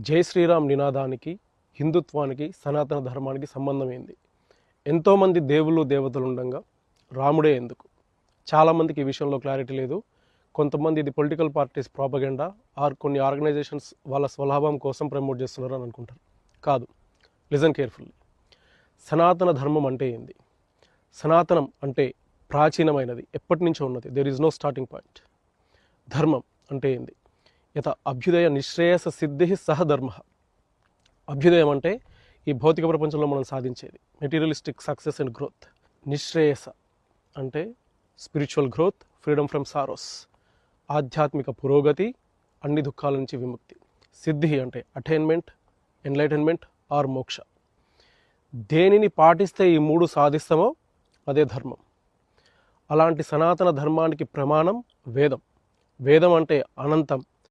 జై శ్రీరామ్ నినాదానికి హిందుత్వానికి సనాతన ధర్మానికి సంబంధం ఏంది? ఎంతోమంది దేవుళ్ళు దేవతలు ఉండగా రాముడే ఎందుకు? చాలామందికి ఈ విషయంలో క్లారిటీ లేదు. కొంతమంది ఇది పొలిటికల్ పార్టీస్ ప్రాపగెండా ఆర్ కొన్ని ఆర్గనైజేషన్స్ వాళ్ళ స్వలాభం కోసం ప్రమోట్ చేస్తున్నారు అని అనుకుంటారు. కాదు, లిజన్ కేర్ఫుల్లీ. సనాతన ధర్మం అంటే ఏంది? సనాతనం అంటే ప్రాచీనమైనది, ఎప్పటి నుంచో ఉన్నది. There is no starting point. ధర్మం అంటే ఏంది? యత అభ్యుదయ నిశ్రేయస సిద్ధి సహధర్మ. అభ్యుదయం అంటే ఈ భౌతిక ప్రపంచంలో మనం సాధించేది, మెటీరియలిస్టిక్ సక్సెస్ అండ్ గ్రోత్. నిశ్రేయస అంటే spiritual growth, freedom from sorrows, ఆధ్యాత్మిక పురోగతి, అన్ని దుఃఖాల నుంచి విముక్తి. సిద్ధి అంటే అటైన్మెంట్, ఎన్లైటన్మెంట్ ఆర్ మోక్ష. దేనిని పాటిస్తే ఈ మూడు సాధిస్తామో అదే ధర్మం. అలాంటి సనాతన ధర్మానికి ప్రమాణం వేదం. వేదం అంటే అనంతం,